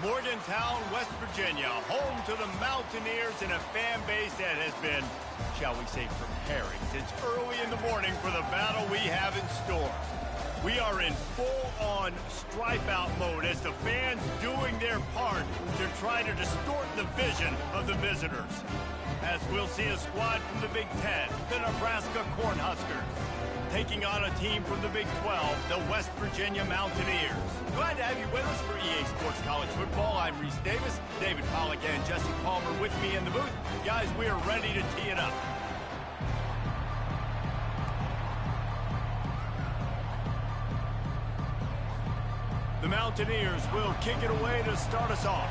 Morgantown, West Virginia, home to the Mountaineers and a fan base that has been, shall we say, preparing since early in the morning for the battle we have in store. We are in full-on stripe-out mode as the fans doing their part to try to distort the vision of the visitors. As we'll see a squad from the Big Ten, the Nebraska Cornhuskers, taking on a team from the Big 12, the West Virginia Mountaineers. Glad to have you with us for EA Sports College Football. I'm Reese Davis, David Pollack and Jesse Palmer with me in the booth. Guys, we are ready to tee it up. The Mountaineers will kick it away to start us off.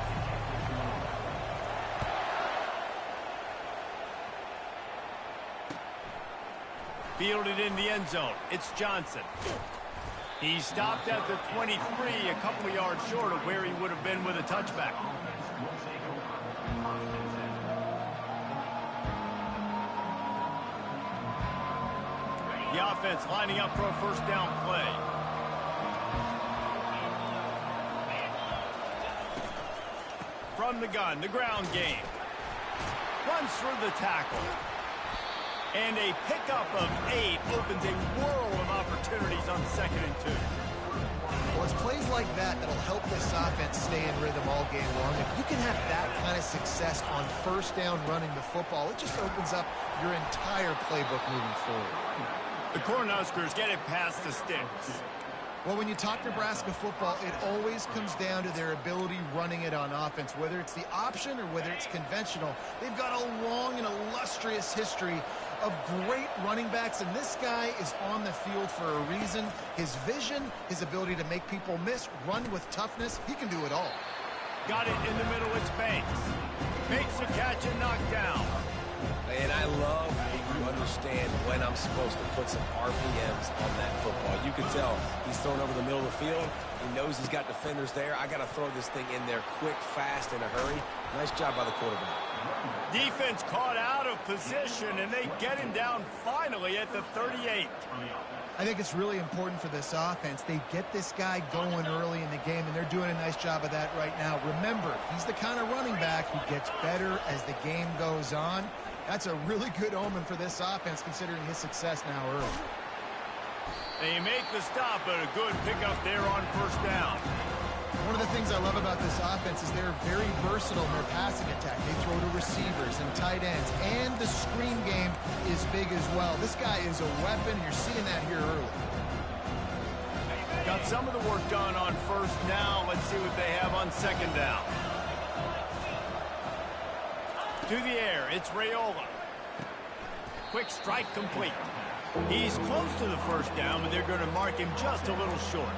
Fielded in the end zone. It's Johnson. He stopped at the 23, a couple of yards short of where he would have been with a touchback. The offense lining up for a first down play. From the gun, the ground game. Runs through the tackle. And a pickup of 8 opens a world of opportunities on 2nd and 2. Well, it's plays like that that'll help this offense stay in rhythm all game long. If you can have that kind of success on first down running the football, it just opens up your entire playbook moving forward. The Cornhuskers get it past the sticks. Well, when you talk Nebraska football, it always comes down to their ability running it on offense. Whether it's the option or whether it's conventional, they've got a long and illustrious history of great running backs, and this guy is on the field for a reason. His vision, his ability to make people miss, run with toughness, he can do it all. Got it in the middle, it's Banks. Makes the catch and knocked down. And I love when you understand when I'm supposed to put some RPMs on that football. You can tell he's thrown over the middle of the field. He knows he's got defenders there. I got to throw this thing in there quick, fast, in a hurry. Nice job by the quarterback. Defense caught out of position, and they get him down finally at the 38. I think it's really important for this offense. They get this guy going early in the game, and they're doing a nice job of that right now. Remember, he's the kind of running back who gets better as the game goes on. That's a really good omen for this offense, considering his success now early. They make the stop, but a good pickup there on first down. One of the things I love about this offense is they're very versatile in their passing attack. They throw to receivers and tight ends, and the screen game is big as well. This guy is a weapon. You're seeing that here early. Got some of the work done on first down. Let's see what they have on second down. To the air, it's Raiola. Quick strike complete. He's close to the first down, but they're going to mark him just a little short.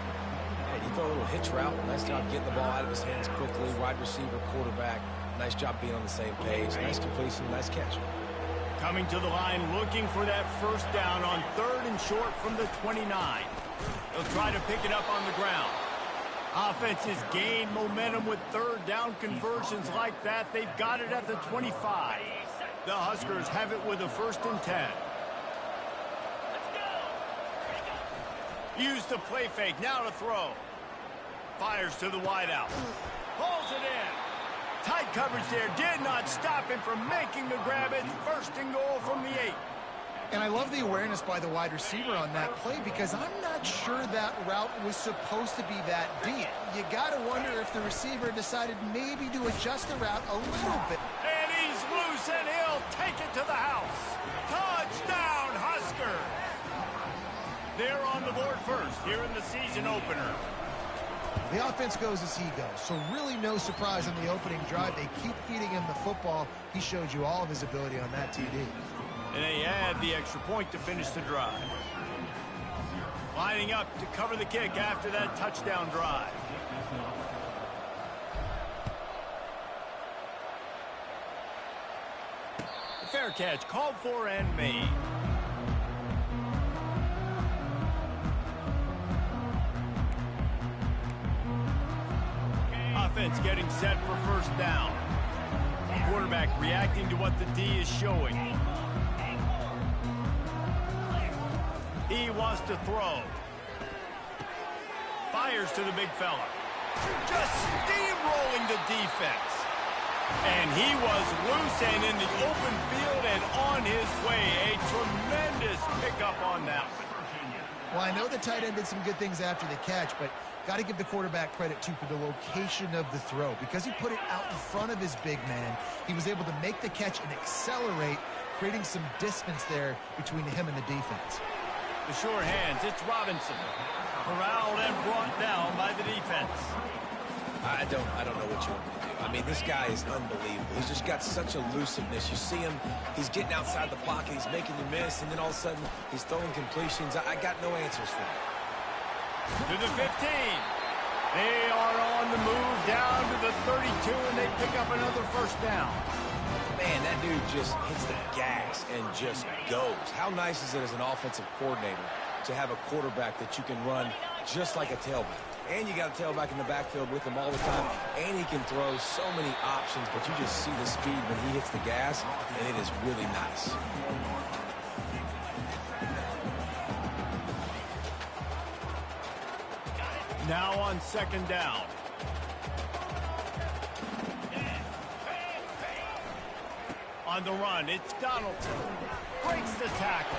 Hey, he threw a little hitch route. Nice job getting the ball out of his hands quickly. Wide receiver, quarterback. Nice job being on the same page. Nice completion, nice catch. Coming to the line, looking for that first down on 3rd and short from the 29. They'll try to pick it up on the ground. Offense has gained momentum with 3rd down conversions like that. They've got it at the 25. The Huskers have it with a 1st and 10. Use the play fake, now to throw. Fires to the wideout. Pulls it in. Tight coverage there, did not stop him from making the grab. It's 1st and goal from the 8. And I love the awareness by the wide receiver on that play because I'm not sure that route was supposed to be that deep. You got to wonder if the receiver decided maybe to adjust the route a little bit. And he's loose, and he'll take it to the house. Touchdown, Huskers! They're on the board first here in the season opener. The offense goes as he goes, so really no surprise on the opening drive. They keep feeding him the football. He showed you all of his ability on that TD. And they add the extra point to finish the drive. Lining up to cover the kick after that touchdown drive. Fair catch called for and made. Offense getting set for first down. Quarterback reacting to what the D is showing. He wants to throw. Fires to the big fella. just steamrolling the defense. And he was loose and in the open field and on his way. A tremendous pickup on that one. Well, I know the tight end did some good things after the catch, but got to give the quarterback credit, too, for the location of the throw. Because he put it out in front of his big man, he was able to make the catch and accelerate, creating some distance there between him and the defense. The sure hands, it's Robinson. Corralled and brought down by the defense. I don't know what you want me to do. I mean, this guy is unbelievable. He's just got such elusiveness. You see him, he's getting outside the pocket, he's making you miss, and then all of a sudden, he's throwing completions. I got no answers for him. To the 15. They are on the move down to the 32, and they pick up another first down. Man, that dude just hits the gas and just goes. How nice is it as an offensive coordinator to have a quarterback that you can run just like a tailback? And you got a tailback in the backfield with him all the time, and he can throw so many options, but you just see the speed when he hits the gas, and it is really nice. Now on second down. On the run, it's Donaldson. Breaks the tackle.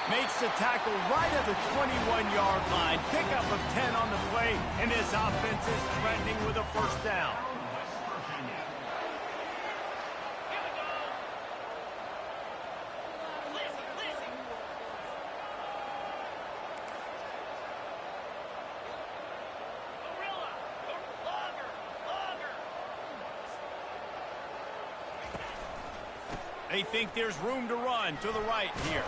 Makes the tackle right at the 21-yard line. Pickup of 10 on the play, and his offense is threatening with a first down. They think there's room to run to the right here.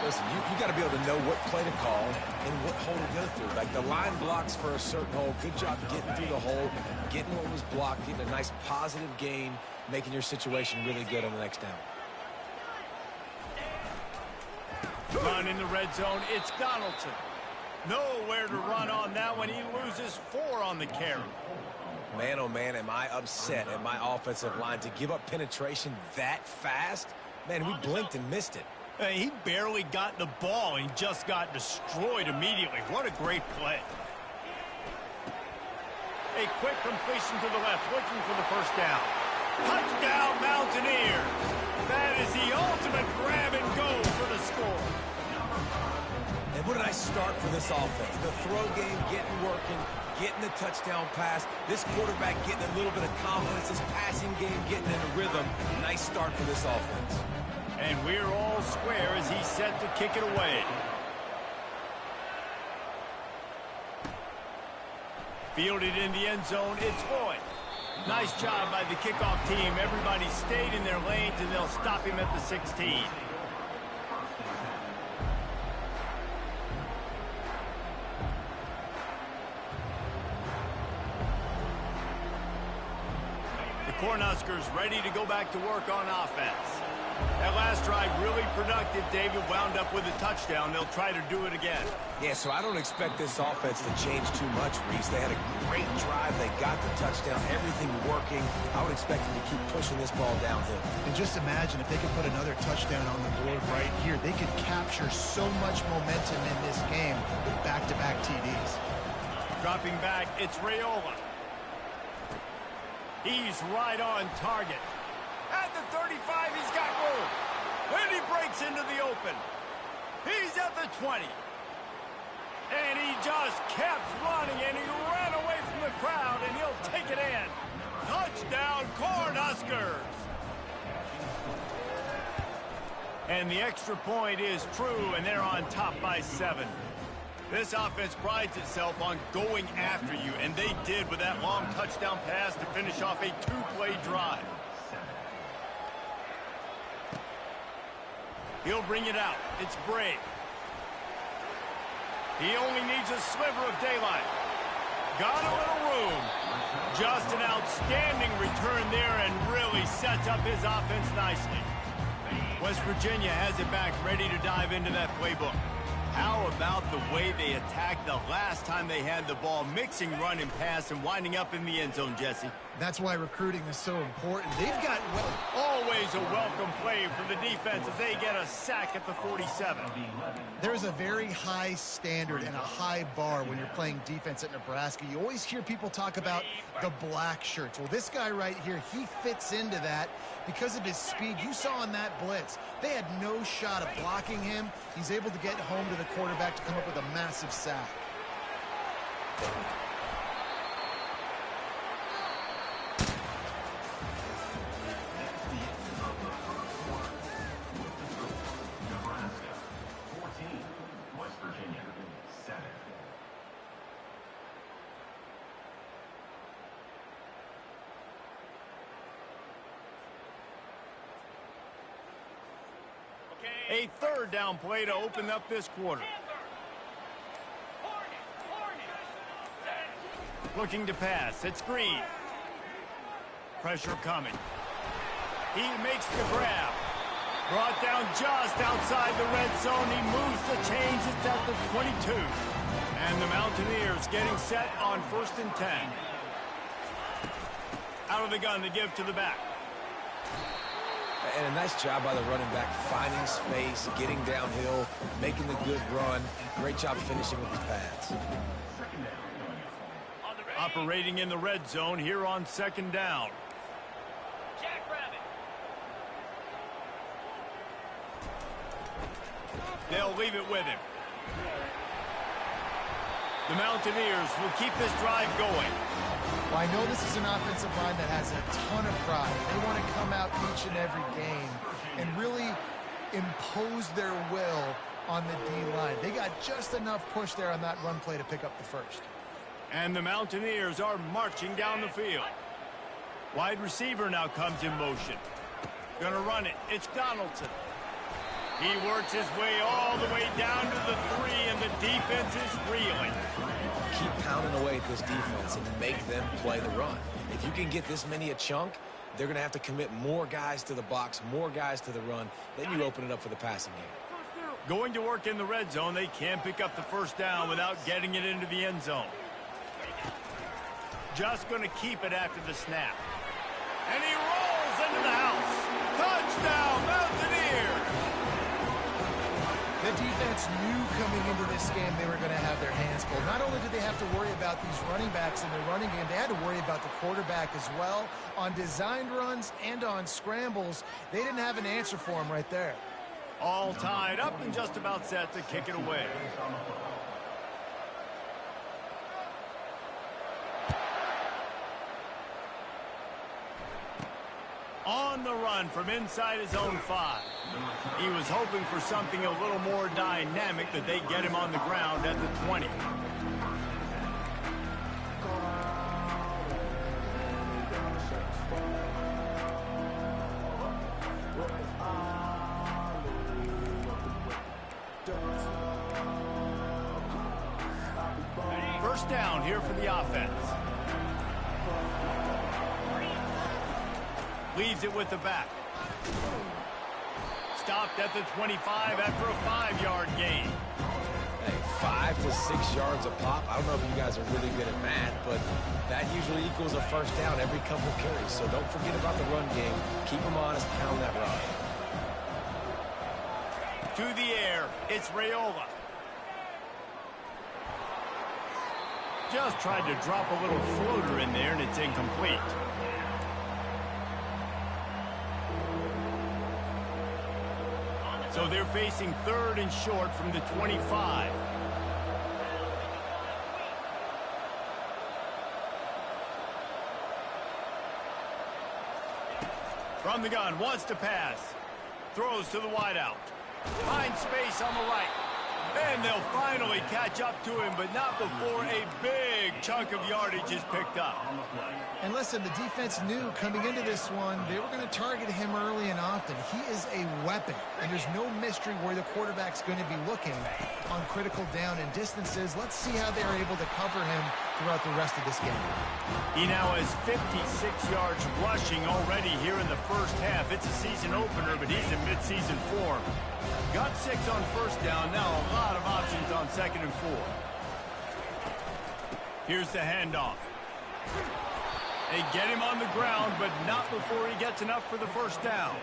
Listen, you got to be able to know what play to call and what hole to go through. Like the line blocks for a certain hole. Good job getting through the hole, getting what was blocked, getting a nice positive gain, making your situation really good on the next down. Run in the red zone. It's Donaldson. Nowhere to run on that one. He loses 4 on the carry. Man, oh man, am I upset at my offensive line to give up penetration that fast? Man, we blinked and missed it. He barely got the ball and just got destroyed immediately. What a great play. A quick completion to the left, looking for the first down. Touchdown, Mountaineers. That is the ultimate grab and go for the score. And what a nice start for this offense. The throw game getting working, getting the touchdown pass. This quarterback getting a little bit of confidence. This passing game getting in a rhythm. Nice start for this offense. And we're all square as he's set to kick it away. Fielded in the end zone, it's Boyd. Nice job by the kickoff team. Everybody stayed in their lanes, and they'll stop him at the 16. The Cornhuskers ready to go back to work on offense. That last drive really productive. David wound up with a touchdown. They'll try to do it again. Yeah, so I don't expect this offense to change too much, Reese. They had a great drive. They got the touchdown. Everything working. I would expect them to keep pushing this ball downhill. And just imagine if they could put another touchdown on the board right here. They could capture so much momentum in this game with back-to-back TDs. Dropping back, it's Raiola. He's right on target. At the 35, he's got room. Then he breaks into the open. He's at the 20. And he just kept running, and he ran away from the crowd, and he'll take it in. Touchdown, Cornhuskers. And the extra point is true, and they're on top by 7. This offense prides itself on going after you, and they did with that long touchdown pass to finish off a 2-play drive. He'll bring it out. It's Brave. He only needs a sliver of daylight. Got a little room. Just an outstanding return there and really sets up his offense nicely. West Virginia has it back, ready to dive into that playbook. How about the way they attacked the last time they had the ball, mixing run and pass and winding up in the end zone, Jesse? That's why recruiting is so important. They've got always always a welcome play for the defense as they get a sack at the 47. There's a very high standard and a high bar when you're playing defense at Nebraska. You always hear people talk about the black shirts. Well, this guy right here, he fits into that because of his speed. You saw on that blitz, they had no shot of blocking him. He's able to get home to the quarterback to come up with a massive sack. A third down play to open up this quarter. Looking to pass. It's Green. Pressure coming. He makes the grab. Brought down just outside the red zone. He moves the chains. It's at the 22. And the Mountaineers getting set on 1st and 10. Out of the gun to give to the back. And a nice job by the running back, finding space, getting downhill, making the good run. Great job finishing with his pads. Operating in the red zone here on 2nd down. They'll leave it with him. The Mountaineers will keep this drive going. Well, I know this is an offensive line that has a ton of pride. They want to come out each and every game and really impose their will on the D-line. They got just enough push there on that run play to pick up the first. And the Mountaineers are marching down the field. Wide receiver now comes in motion. Gonna run it. It's Donaldson. He works his way all the way down to the 3, and the defense is reeling. Keep pounding away at this defense and make them play the run. If you can get this many a chunk, they're going to have to commit more guys to the box, more guys to the run. Then you open it up for the passing game. Going to work in the red zone. They can't pick up the first down without getting it into the end zone. Just going to keep it after the snap. And he rolls into the house. Touchdown, Mountaineers! The defense knew coming into this game they were going to have their hands full. Not only did they have to worry about these running backs in the running game, they had to worry about the quarterback as well. On designed runs and on scrambles, they didn't have an answer for him right there. All tied up and just about set to kick it away. On the run from inside his own 5. He was hoping for something a little more dynamic, that they get him on the ground at the 20. First down here for the offense. Leaves it with the back. Stopped at the 25 after a 5-yard gain. Hey, 5 to 6 yards a pop. I don't know if you guys are really good at math, but that usually equals a first down every couple carries. So don't forget about the run game. Keep them honest, pound that rock. To the air, it's Raiola. Just tried to drop a little floater in there, and it's incomplete. So they're facing 3rd and short from the 25. From the gun, wants to pass. Throws to the wideout. Finds space on the right. And they'll finally catch up to him, but not before a big chunk of yardage is picked up. And listen, the defense knew coming into this one, they were going to target him early and often. He is a weapon, and there's no mystery where the quarterback's going to be looking on critical down and distances. Let's see how they're able to cover him throughout the rest of this game. He now has 56 yards rushing already here in the first half. It's a season opener, but he's in midseason form. Got 6 on first down, now a lot of options on 2nd and 4. Here's the handoff. They get him on the ground, but not before he gets enough for the first down.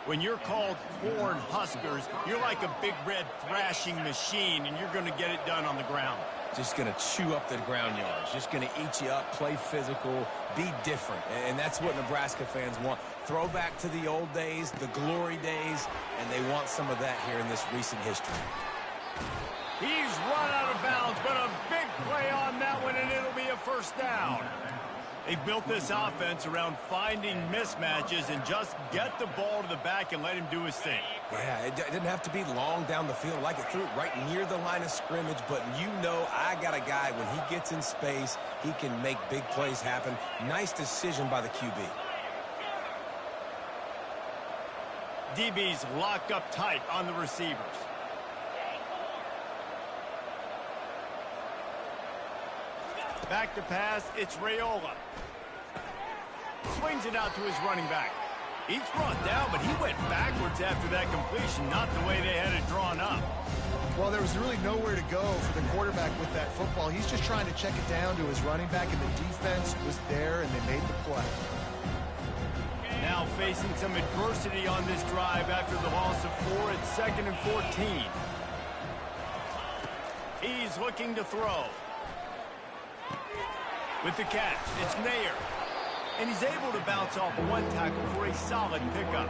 When you're called Corn Huskers, you're like a big red thrashing machine, and you're going to get it done on the ground. Just going to chew up the ground yards. Just going to eat you up, play physical, be different. And that's what Nebraska fans want. Throw back to the old days, the glory days, and they want some of that here in this recent history. He's run out of bounds, but a big play on that one, and it'll be a first down. They've built this offense around finding mismatches and just get the ball to the back and let him do his thing. Yeah, it didn't have to be long down the field. Like it threw it right near the line of scrimmage, but you know I got a guy, when he gets in space, he can make big plays happen. Nice decision by the QB. DB's locked up tight on the receivers. Back to pass, it's Raiola. Swings it out to his running back. He's brought down, but he went backwards after that completion, not the way they had it drawn up. Well, there was really nowhere to go for the quarterback with that football. He's just trying to check it down to his running back, and the defense was there, and they made the play. Now facing some adversity on this drive after the loss of 4 at 2nd and 14. He's looking to throw. With the catch, it's Nair. And he's able to bounce off one tackle for a solid pickup.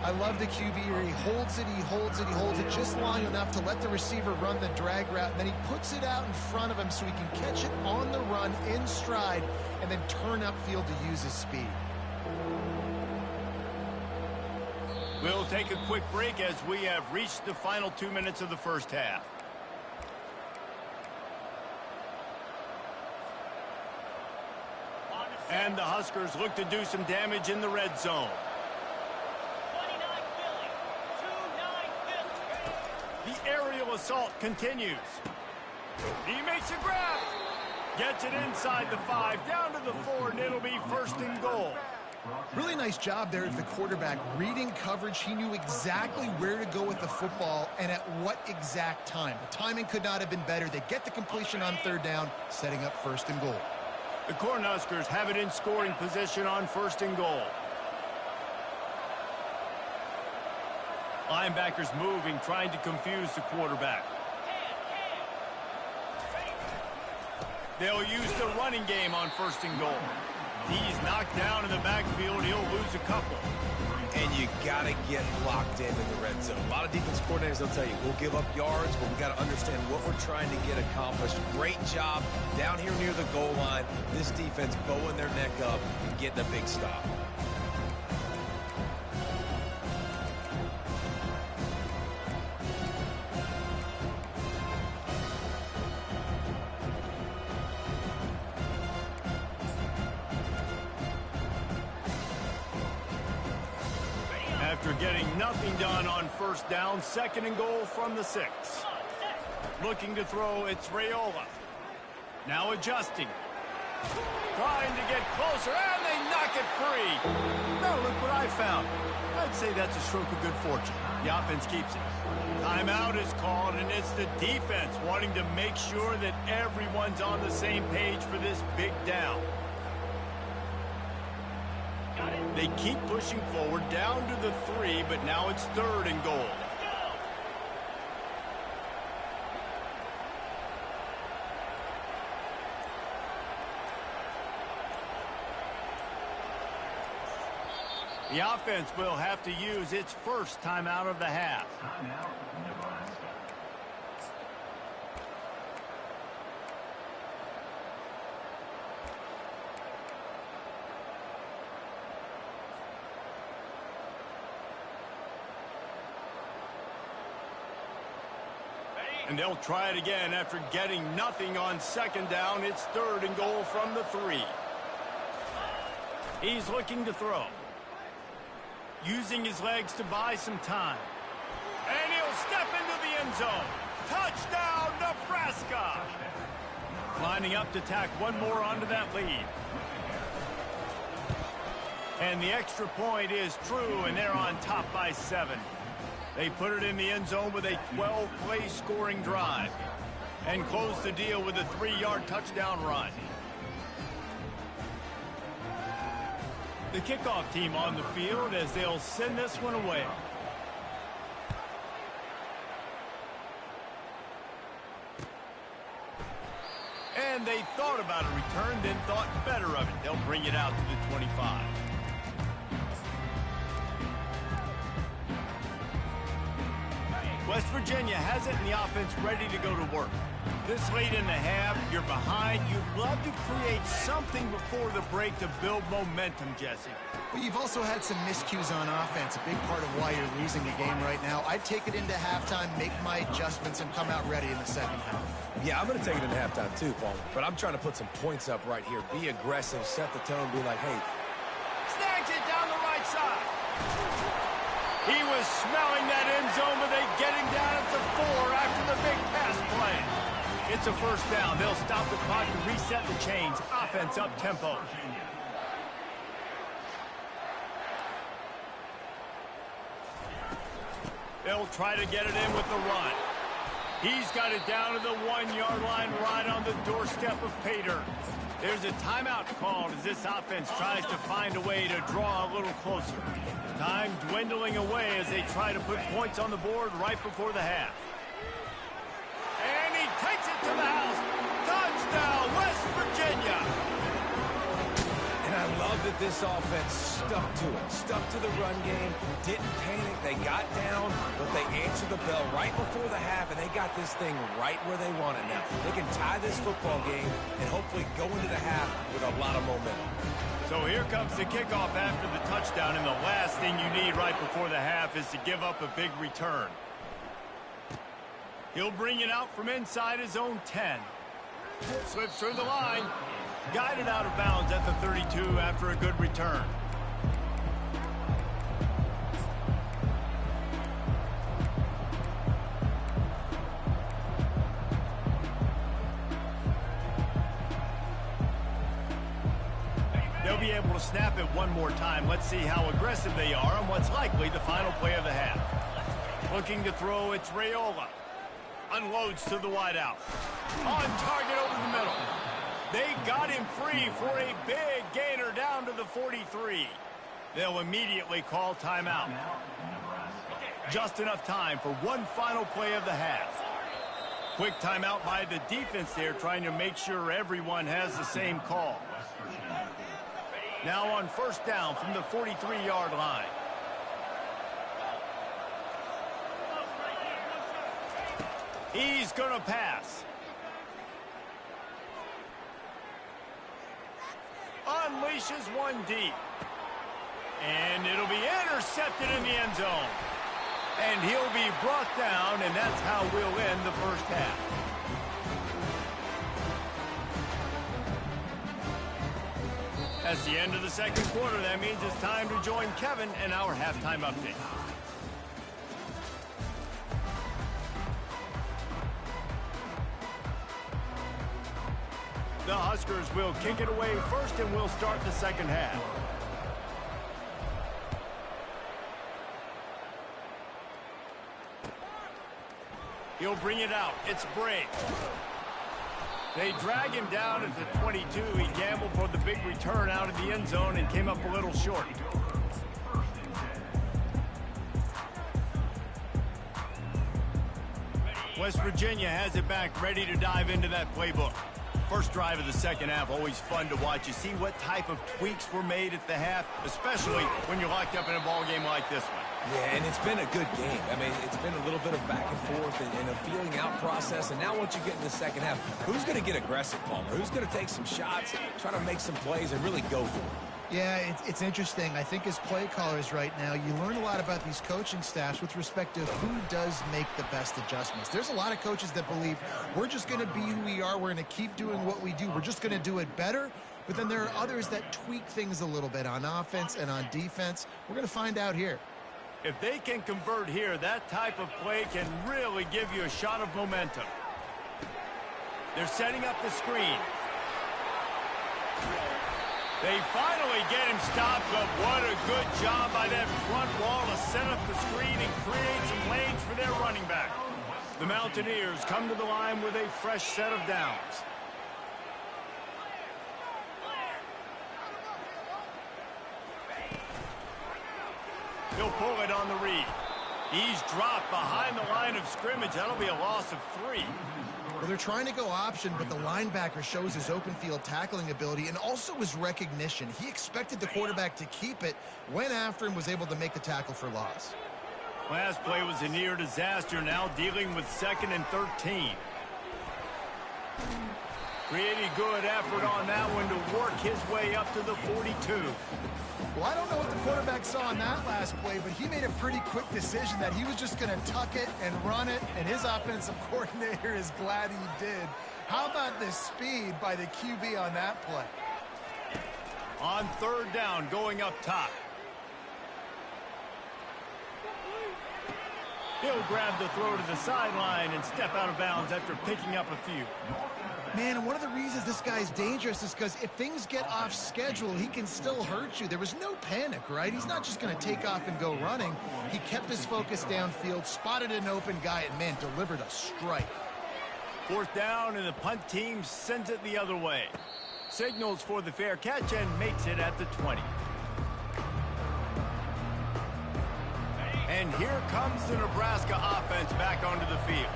I love the QB here. He holds it, he holds it, he holds it just long enough to let the receiver run the drag route, and then he puts it out in front of him so he can catch it on the run in stride and then turn upfield to use his speed. We'll take a quick break as we have reached the final 2 minutes of the first half. And the Huskers look to do some damage in the red zone. The aerial assault continues. He makes a grab. Gets it inside the 5, down to the 4, and it'll be 1st and goal. Really nice job there of the quarterback. Reading coverage, he knew exactly where to go with the football and at what exact time. The timing could not have been better. They get the completion on 3rd down, setting up 1st and goal. The Cornhuskers have it in scoring position on 1st and goal. Linebackers moving, trying to confuse the quarterback. They'll use the running game on 1st and goal. He's knocked down in the backfield. He'll lose a couple. And you got to get locked in the red zone. A lot of defense coordinators, they'll tell you, we'll give up yards, but we got to understand what we're trying to get accomplished. Great job down here near the goal line. This defense bowing their neck up and getting a big stop. After getting nothing done on 1st down, 2nd and goal from the 6. Looking to throw, it's Raiola. Now adjusting. Trying to get closer, and they knock it free. Now look what I found. I'd say that's a stroke of good fortune. The offense keeps it. Timeout is called, and it's the defense wanting to make sure that everyone's on the same page for this big down. They keep pushing forward down to the 3, but now it's 3rd and goal. The offense will have to use its first timeout of the half. And they'll try it again after getting nothing on 2nd down. It's 3rd and goal from the 3. He's looking to throw. Using his legs to buy some time. And he'll step into the end zone. Touchdown, Nebraska! Lining up to tack one more onto that lead. And the extra point is true, and they're on top by 7. They put it in the end zone with a 12-play scoring drive and close the deal with a 3-yard touchdown run. The kickoff team on the field as they'll send this one away. And they thought about a return, then thought better of it. They'll bring it out to the 25. West Virginia has it in the offense ready to go to work. This late in the half, you're behind. You'd love to create something before the break to build momentum, Jesse. But you've also had some miscues on offense, a big part of why you're losing the game right now. I'd take it into halftime, make my adjustments, and come out ready in the second half. Yeah, I'm going to take it into halftime too, Paul. But I'm trying to put some points up right here. Be aggressive, set the tone, be like, hey. Snags it down the right side. He was smelling that end zone, but they get him down at the 4 after the big pass play. It's a first down. They'll stop the clock to reset the chains. Offense up tempo. They'll try to get it in with the run. He's got it down to the 1-yard line right on the doorstep of Pater. There's a timeout called as this offense tries to find a way to draw a little closer. Time dwindling away as they try to put points on the board right before the half. And he takes it to the house. Touchdown, West Virginia. And I love that this offense stuck to it, stuck to the run game, didn't panic. They got down, but they answered the bell right before the half, and they got this thing right where they want it now. They can tie this football game and hopefully go into the half with a lot of momentum. So here comes the kickoff after the touchdown, and the last thing you need right before the half is to give up a big return. He'll bring it out from inside his own 10. Slips through the line. Guided out of bounds at the 32 after a good return. They'll be able to snap it one more time. Let's see how aggressive they are on what's likely the final play of the half. Looking to throw, it's Raiola. Unloads to the wideout. On target over the middle. They got him free for a big gainer down to the 43. They'll immediately call timeout. Just enough time for one final play of the half. Quick timeout by the defense there, trying to make sure everyone has the same call. Now on first down from the 43-yard line. He's going to pass. Unleashes one deep. And it'll be intercepted in the end zone. And he'll be brought down, and that's how we'll end the first half. That's the end of the second quarter. That means it's time to join Kevin in our halftime update. The Huskers will kick it away first, and we'll start the second half. He'll bring it out. It's Bray. They drag him down at the 22. He gambled for the big return out of the end zone and came up a little short. West Virginia has it back, ready to dive into that playbook. First drive of the second half, always fun to watch. You see what type of tweaks were made at the half, especially when you're locked up in a ball game like this one. Yeah, and it's been a good game. I mean, it's been a little bit of back and forth and a feeling out process. And now once you get in the second half, who's going to get aggressive, Palmer? Who's going to take some shots, try to make some plays, and really go for it? Yeah, it's interesting. I think as play callers right now, you learn a lot about these coaching staffs with respect to who does make the best adjustments. There's a lot of coaches that believe we're just going to be who we are. We're going to keep doing what we do. We're just going to do it better. But then there are others that tweak things a little bit on offense and on defense. We're going to find out here. If they can convert here, that type of play can really give you a shot of momentum. They're setting up the screen. They finally get him stopped, but what a good job by that front wall to set up the screen and create some lanes for their running back. The Mountaineers come to the line with a fresh set of downs. He'll pull it on the read. He's dropped behind the line of scrimmage. That'll be a loss of 3. Well, they're trying to go option, but the linebacker shows his open field tackling ability and also his recognition. He expected the quarterback to keep it, went after him, was able to make the tackle for loss. Last play was a near disaster, now dealing with 2nd and 13. Pretty good effort on that one to work his way up to the 42. Well, I don't know what the quarterback saw on that last play, but he made a pretty quick decision that he was just going to tuck it and run it, and his offensive coordinator is glad he did. How about the speed by the QB on that play? On 3rd down, going up top. He'll grab the throw to the sideline and step out of bounds after picking up a few. Man, and one of the reasons this guy's dangerous is because if things get off schedule, he can still hurt you. There was no panic, right? He's not just going to take off and go running. He kept his focus downfield, spotted an open guy, and, man, delivered a strike. 4th down, and the punt team sends it the other way. Signals for the fair catch and makes it at the 20. And here comes the Nebraska offense back onto the field.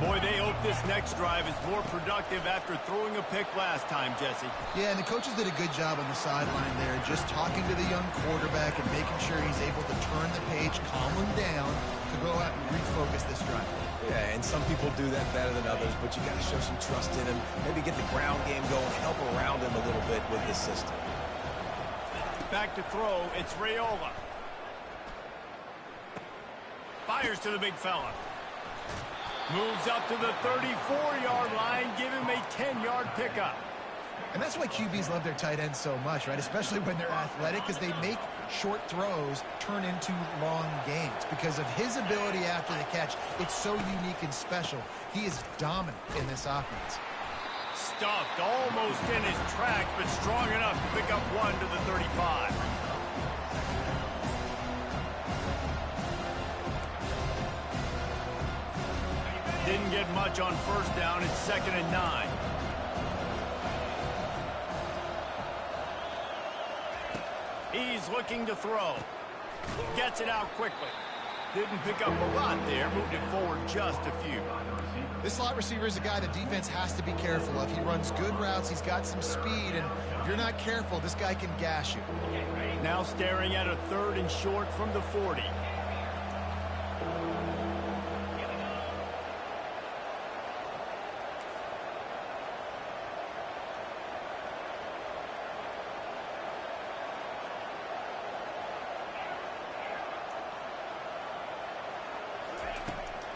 Boy, they hope this next drive is more productive after throwing a pick last time, Jesse. Yeah, and the coaches did a good job on the sideline there, just talking to the young quarterback and making sure he's able to turn the page, calm him down, to go out and refocus this drive. Yeah, and some people do that better than others, but you got to show some trust in him. Maybe get the ground game going, help around him a little bit with this system. Back to throw, it's Raiola. Fires to the big fella. Moves up to the 34-yard line, give him a 10-yard pickup. And that's why QBs love their tight ends so much, right? Especially when they're athletic, because they make short throws turn into long gains. Because of his ability after the catch, it's so unique and special. He is dominant in this offense. Stuffed almost in his tracks, but strong enough to pick up 1 to the 35. Didn't get much on 1st down. It's 2nd and 9. He's looking to throw. Gets it out quickly. Didn't pick up a lot there. Moved it forward just a few. This slot receiver is a guy the defense has to be careful of. He runs good routes. He's got some speed. And if you're not careful, this guy can gash you. Now staring at a 3rd and short from the 40.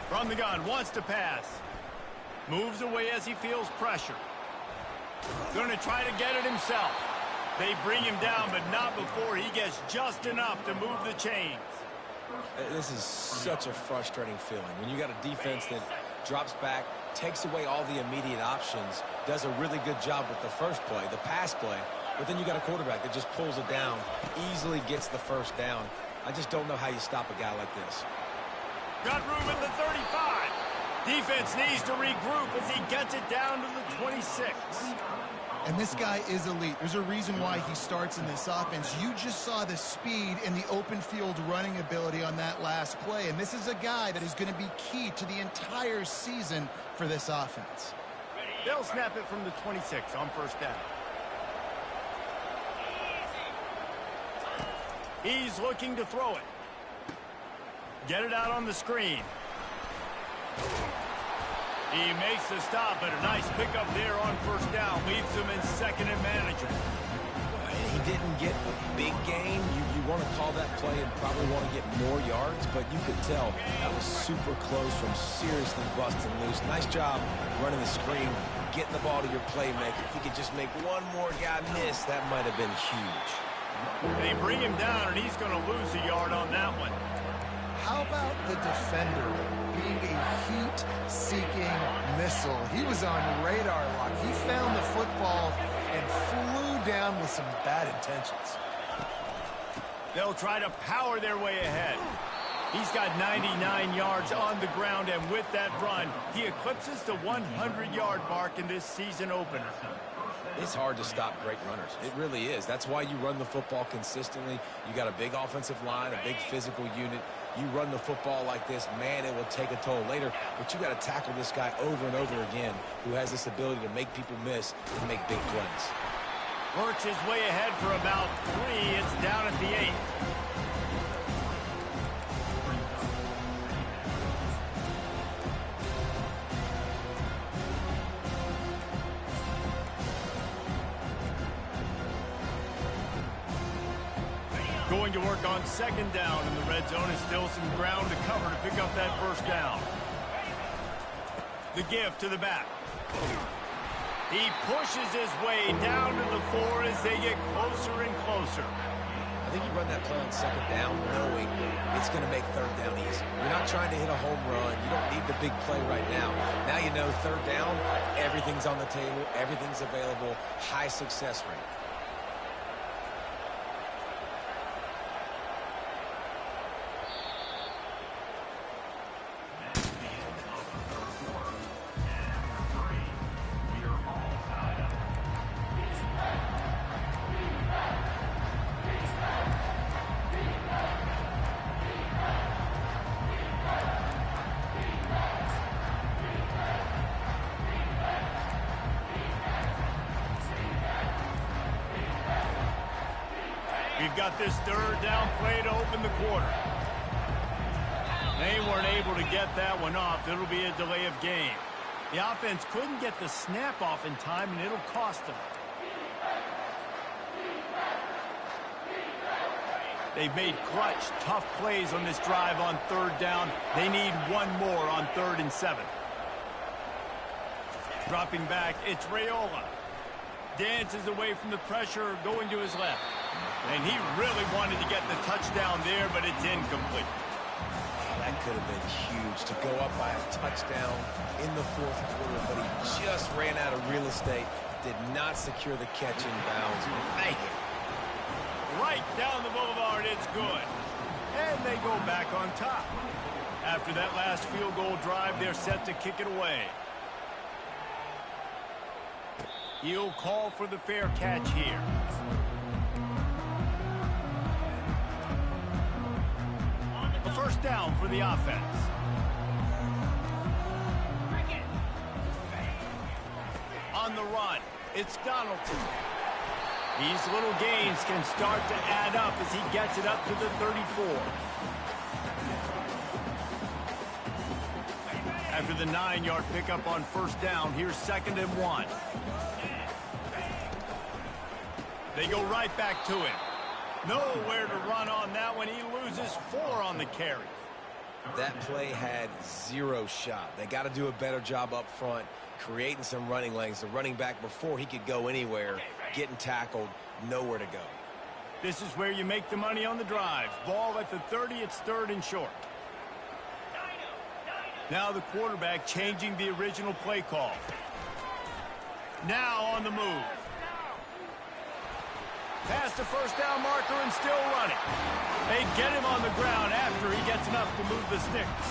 From the gun, wants to pass. Moves away as he feels pressure. Going to try to get it himself. They bring him down, but not before he gets just enough to move the chains. This is such a frustrating feeling. When you got a defense that drops back, takes away all the immediate options, does a really good job with the first play, the pass play, but then you got a quarterback that just pulls it down, easily gets the 1st down. I just don't know how you stop a guy like this. Got room at the 35. Defense needs to regroup as he gets it down to the 26. And this guy is elite. There's a reason why he starts in this offense. You just saw the speed and the open field running ability on that last play. And this is a guy that is going to be key to the entire season for this offense. They'll snap it from the 26 on 1st down. He's looking to throw it. Get it out on the screen. He makes the stop, but a nice pickup there on 1st down. Leaves him in 2nd and manageable. He didn't get a big gain. You want to call that play and probably want to get more yards, but you could tell that was super close from seriously busting loose. Nice job running the screen, getting the ball to your playmaker. If he could just make one more guy miss, that might have been huge. They bring him down, and he's going to lose a yard on that one. How about the defender being a heat-seeking missile? He was on radar lock. He found the football and flew down with some bad intentions. They'll try to power their way ahead. He's got 99 yards on the ground, and with that run, he eclipses the 100-yard mark in this season opener. It's hard to stop great runners. It really is. That's why you run the football consistently. You got a big offensive line, a big physical unit. You run the football like this, man, it will take a toll later. But you got to tackle this guy over and over again who has this ability to make people miss and make big plays. Works his way ahead for about 3. It's down at the 8. Going to work on second down in the red zone. Is still some ground to cover to pick up that first down. The give to the back. He pushes his way down to the 4 as they get closer and closer. I think you run that play on second down knowing it's going to make third down easy. You're not trying to hit a home run. You don't need the big play right now. Now you know third down, everything's on the table, everything's available, high success rate. We've got this third down play to open the quarter. They weren't able to get that one off. It'll be a delay of game. The offense couldn't get the snap off in time, and it'll cost them. They've made clutch, tough plays on this drive on third down. They need one more on 3rd and 7. Dropping back, it's Raiola. Dances away from the pressure, going to his left. And he really wanted to get the touchdown there, but it's incomplete. That could have been huge to go up by a touchdown in the 4th quarter, but he just ran out of real estate, did not secure the catch in bounds. Make it. Right down the boulevard, it's good. And they go back on top. After that last field goal drive, they're set to kick it away. He'll call for the fair catch here. A first down for the offense. On the run, it's Donaldson. These little gains can start to add up as he gets it up to the 34. After the 9-yard pickup on first down, here's 2nd and 1. They go right back to him. Nowhere to run on that one. He loses 4 on the carry. That play had 0 shot. They got to do a better job up front, creating some running lanes. The running back, before he could go anywhere, getting tackled, nowhere to go. This is where you make the money on the drive. Ball at the 30, it's 3rd and short. Now the quarterback changing the original play call. Now on the move. Past the first down marker and still running. They get him on the ground after he gets enough to move the sticks.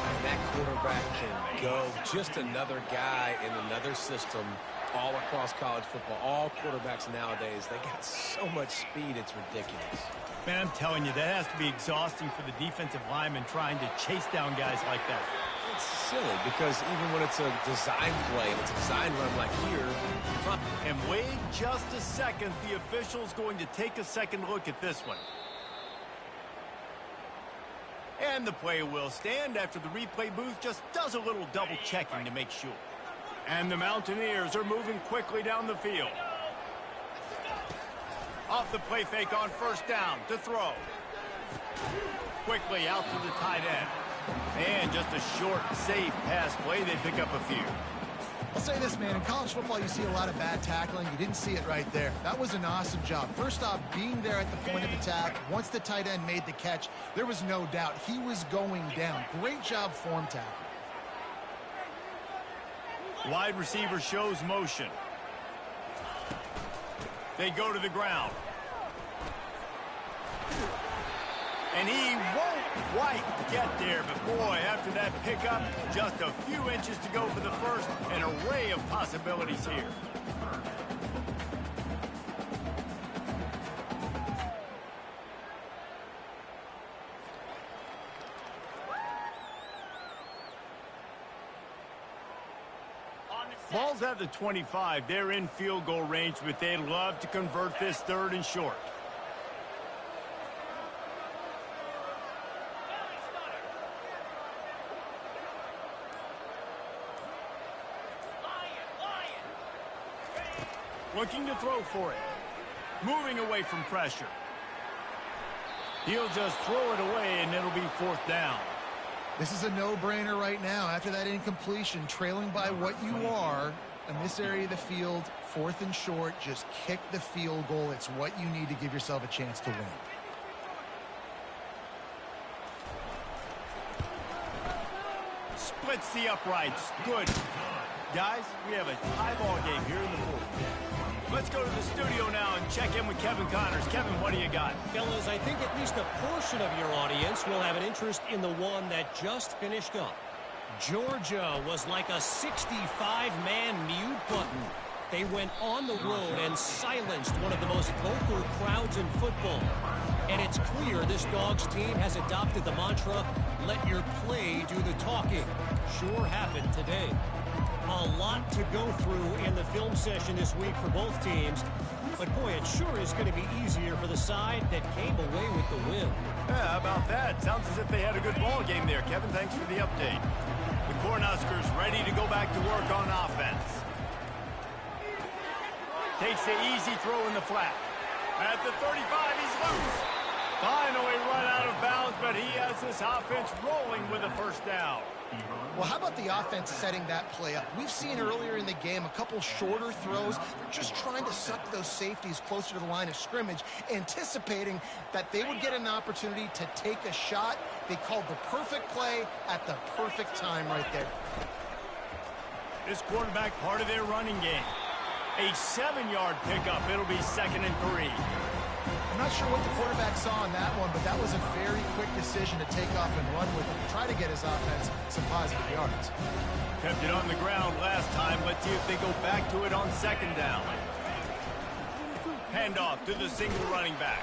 And that quarterback can go. Just another guy in another system all across college football. All quarterbacks nowadays, they got so much speed, it's ridiculous. Man, I'm telling you, that has to be exhausting for the defensive lineman trying to chase down guys like that. It's silly because even when it's a design play and it's a design run like here, and wait just a second, the official's going to take a second look at this one. And the play will stand after the replay booth just does a little double checking to make sure. And the Mountaineers are moving quickly down the field. Off the play fake on first down to throw. Quickly out to the tight end. And just a short, safe pass play. They pick up a few. I'll say this, man. In college football, you see a lot of bad tackling. You didn't see it right there. That was an awesome job. First off, being there at the point of attack. Once the tight end made the catch, there was no doubt he was going down. Great job form tackle. Wide receiver shows motion. They go to the ground. And he won't quite get there, but boy, after that pickup, just a few inches to go for the first, an array of possibilities here. Ball's at the 25. They're in field goal range, but they'd love to convert this 3rd and short. Looking to throw for it. Moving away from pressure. He'll just throw it away, and it'll be 4th down. This is a no-brainer right now. After that incompletion, trailing by what you are in this area of the field, 4th and short, just kick the field goal. It's what you need to give yourself a chance to win. Splits the uprights. Good. Guys, we have a tie ball game here in the 4th. Let's go to the studio now and check in with Kevin Connors. Kevin, what do you got? Fellas, I think at least a portion of your audience will have an interest in the one that just finished up. Georgia was like a 65-man mute button. They went on the road and silenced one of the most vocal crowds in football. And it's clear this Dogs team has adopted the mantra, let your play do the talking. Sure happened today. A lot to go through in the film session this week for both teams. But, boy, it sure is going to be easier for the side that came away with the win. Yeah, how about that? Sounds as if they had a good ball game there. Kevin, thanks for the update. The Cornhuskers ready to go back to work on offense. Takes the easy throw in the flat. At the 35, he's loose. Finally run out of bounds, but he has this offense rolling with a 1st down. Well, how about the offense setting that play up? We've seen earlier in the game a couple shorter throws. They're just trying to suck those safeties closer to the line of scrimmage, anticipating that they would get an opportunity to take a shot. They called the perfect play at the perfect time right there. This quarterback part of their running game. A 7-yard pickup. It'll be 2nd and 3. I'm not sure what the quarterback saw on that one, but that was a very quick decision to take off and run with it, try to get his offense some positive yards. Kept it on the ground last time. Let's see if they go back to it on 2nd down. Handoff to the single running back.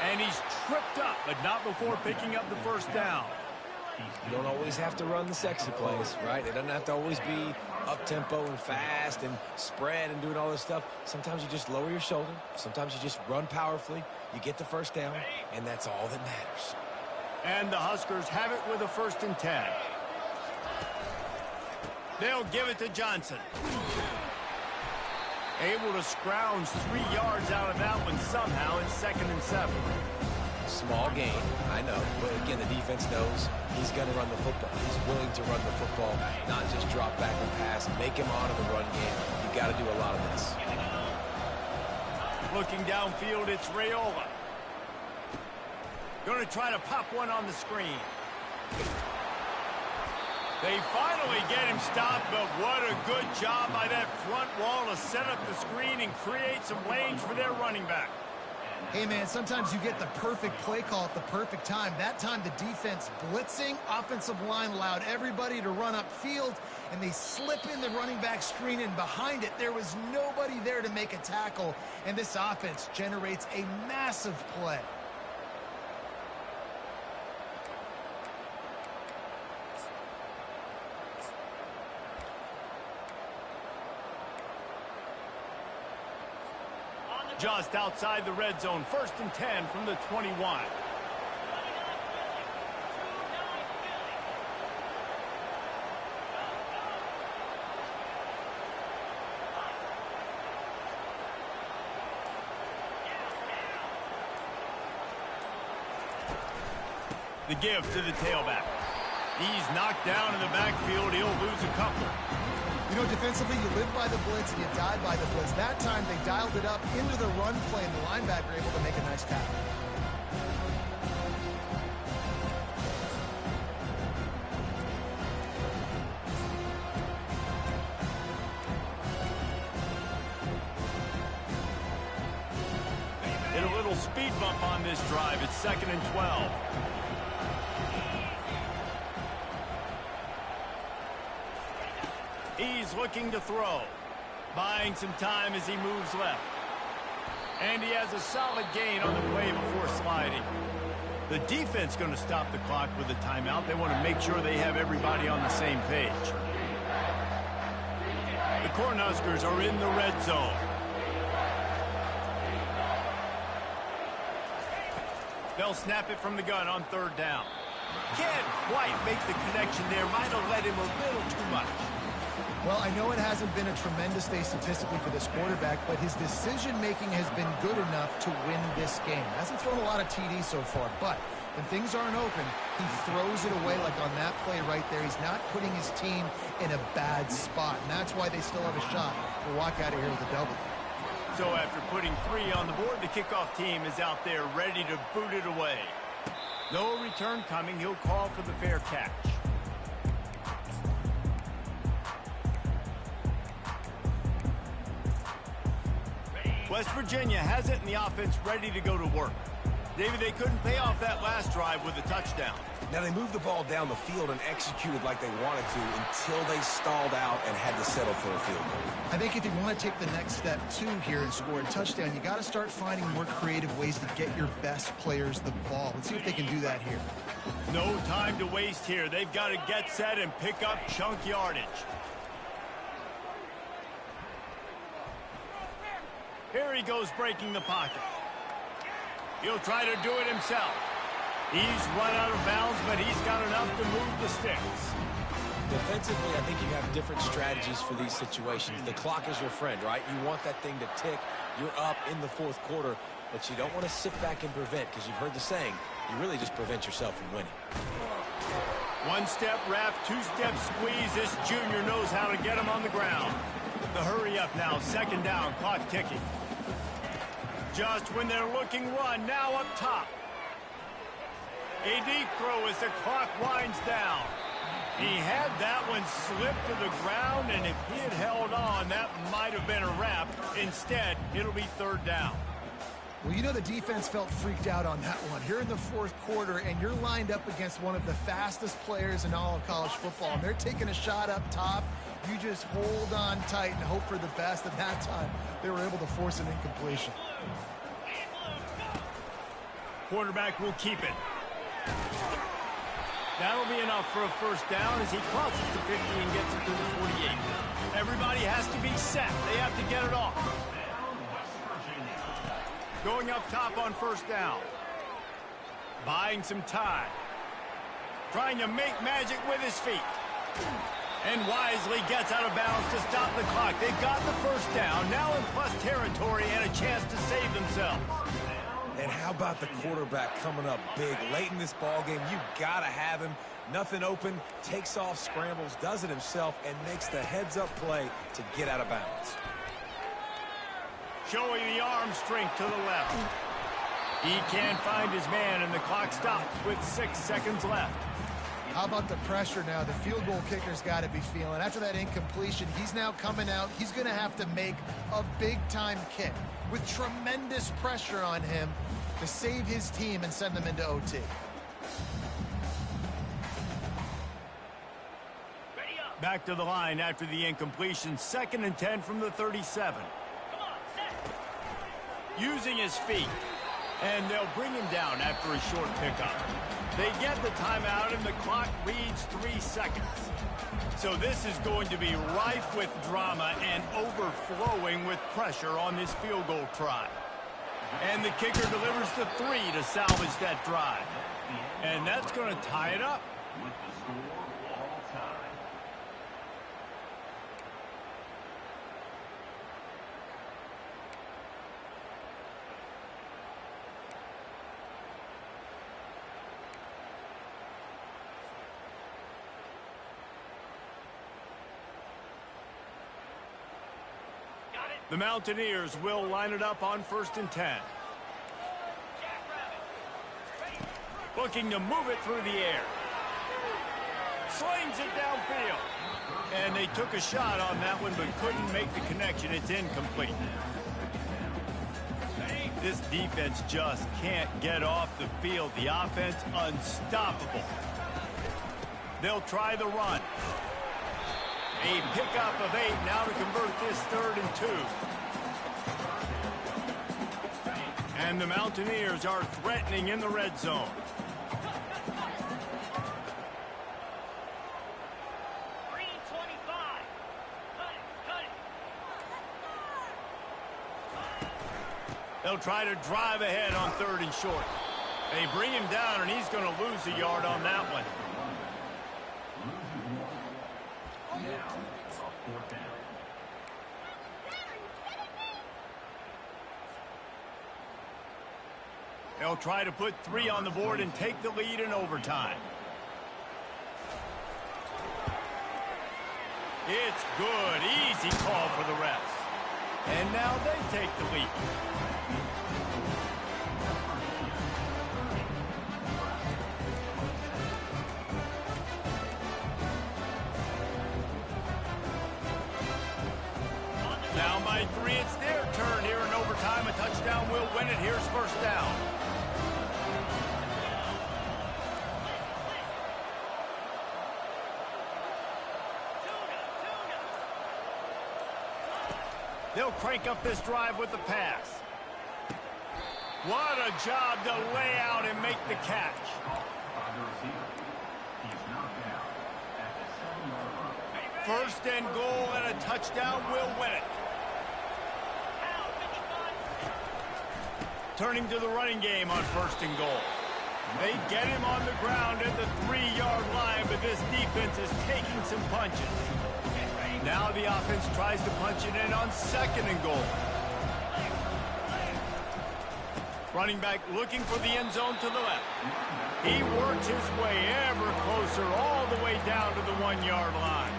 And he's tripped up, but not before picking up the 1st down. You don't always have to run the sexy plays, right? It doesn't have to always be up-tempo and fast and spread and doing all this stuff. Sometimes you just lower your shoulder. Sometimes you just run powerfully. You get the 1st down, and that's all that matters. And the Huskers have it with a 1st and 10. They'll give it to Johnson. Able to scrounge 3 yards out of that one somehow. It's 2nd and 7. Small gain, I know, but again, the defense knows he's going to run the football. He's willing to run the football, not just drop back and pass, make him honor the run game. You got to do a lot of this. Looking downfield, it's Raiola. Going to try to pop one on the screen. They finally get him stopped, but what a good job by that front wall to set up the screen and create some lanes for their running back. Hey, man, sometimes you get the perfect play call at the perfect time. That time the defense blitzing, offensive line allowed everybody to run upfield, and they slip in the running back screen, and behind it there was nobody there to make a tackle, and this offense generates a massive play. Just outside the red zone, 1st and 10 from the 21. The give to the tailback. He's knocked down in the backfield. He'll lose a couple. You know, defensively, you live by the blitz and you die by the blitz. That time, they dialed it up into the run play, and the linebacker able to make a nice tackle. Hit a little speed bump on this drive. It's 2nd and 12. He's looking to throw. Buying some time as he moves left. And he has a solid gain on the play before sliding. The defense going to stop the clock with a timeout. They want to make sure they have everybody on the same page. Cornhuskers are in the red zone. They'll snap it from the gun on 3rd down. Can't quite make the connection there. Might have led him a little too much. Well, I know it hasn't been a tremendous day statistically for this quarterback, but his decision-making has been good enough to win this game. Hasn't thrown a lot of TDs so far, but when things aren't open, he throws it away like on that play right there. He's not putting his team in a bad spot, and that's why they still have a shot to walk out of here with a double. So after putting 3 on the board, the kickoff team is out there ready to boot it away. No return coming. He'll call for the fair catch. West Virginia has it, and the offense ready to go to work. David, they couldn't pay off that last drive with a touchdown. Now, they moved the ball down the field and executed like they wanted to until they stalled out and had to settle for a field goal. I think if you want to take the next step, too, here and score a touchdown, you got to start finding more creative ways to get your best players the ball. Let's see if they can do that here. No time to waste here. They've got to get set and pick up chunk yardage. Here he goes breaking the pocket. He'll try to do it himself. He's run out of bounds, but he's got enough to move the sticks. Defensively, I think you have different strategies for these situations. The clock is your friend, right? You want that thing to tick. You're up in the 4th quarter, but you don't want to sit back and prevent, because you've heard the saying, you really just prevent yourself from winning. 1-step wrap, 2-step squeeze. This junior knows how to get him on the ground. The hurry up now, 2nd down, clock ticking. Just when they're looking run, now up top. A deep throw as the clock winds down. He had that one slip to the ground, and if he had held on, that might have been a wrap. Instead, it'll be 3rd down. Well, you know the defense felt freaked out on that one. Here in the 4th quarter, and you're lined up against one of the fastest players in all of college football, and they're taking a shot up top. You just hold on tight and hope for the best. At that time, they were able to force an incompletion. Quarterback will keep it. That'll be enough for a 1st down as he crosses the 50 and gets it to the 48. Everybody has to be set. They have to get it off. Going up top on 1st down. Buying some time. Trying to make magic with his feet. And wisely gets out of bounds to stop the clock. They've got the 1st down, now in plus territory and a chance to save themselves. And how about the quarterback coming up big late in this ball game? You got to have him. Nothing open, takes off, scrambles, does it himself, and makes the heads-up play to get out of bounds. Showing the arm strength to the left. He can't find his man, and the clock stops with 6 seconds left. How about the pressure now? The field goal kicker's got to be feeling. After that incompletion, he's now coming out. He's going to have to make a big-time kick with tremendous pressure on him to save his team and send them into OT. Back to the line after the incompletion. 2nd and 10 from the 37. Using his feet. And they'll bring him down after a short pickup. They get the timeout, and the clock reads 3 seconds. So this is going to be rife with drama and overflowing with pressure on this field goal try. And the kicker delivers the 3 to salvage that drive. And that's going to tie it up. The Mountaineers will line it up on 1st and 10. Looking to move it through the air. Slings it downfield. And they took a shot on that one, but couldn't make the connection. It's incomplete. This defense just can't get off the field. The offense unstoppable. They'll try the run. A pickup of 8 now to convert this 3rd and 2. And the Mountaineers are threatening in the red zone. They'll try to drive ahead on 3rd and short. They bring him down, and he's going to lose a yard on that one. They'll try to put 3 on the board and take the lead in overtime. It's good. Easy call for the refs. And now they take the lead. Down by 3, it's their turn here in overtime. A touchdown will win it. Here's first down. They'll crank up this drive with the pass. What a job to lay out and make the catch. First and goal, and a touchdown will win it. Turning to the running game on 1st and goal. They get him on the ground at the 3-yard line, but this defense is taking some punches. Now the offense tries to punch it in on 2nd and goal. Running back looking for the end zone to the left. He works his way ever closer all the way down to the 1-yard line.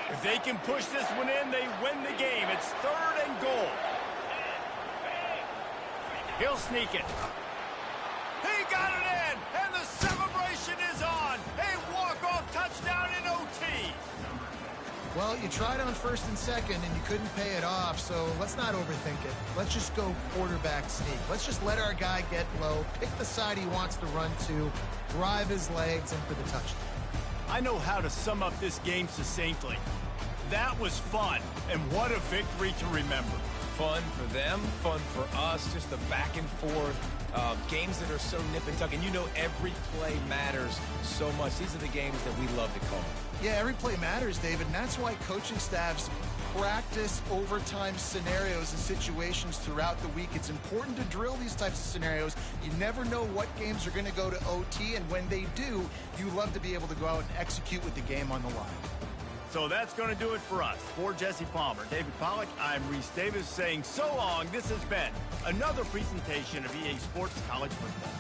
If they can push this one in, they win the game. It's 3rd and goal. He'll sneak it. He got it in, and the celebration is on. A walk-off touchdown in OT. Well, you tried on 1st and 2nd, and you couldn't pay it off, so let's not overthink it. Let's just go quarterback sneak. Let's just let our guy get low, pick the side he wants to run to, drive his legs, and for the touchdown. I know how to sum up this game succinctly. That was fun, and what a victory to remember. Fun for them, fun for us, just the back and forth, games that are so nip and tuck, and you know every play matters so much. These are the games that we love to call. Yeah, every play matters, David, and that's why coaching staffs practice overtime scenarios and situations throughout the week. It's important to drill these types of scenarios. You never know what games are going to go to OT, and when they do, you love to be able to go out and execute with the game on the line. So that's going to do it for us. For Jesse Palmer, David Pollack, I'm Reese Davis saying so long. This has been another presentation of EA Sports College Football.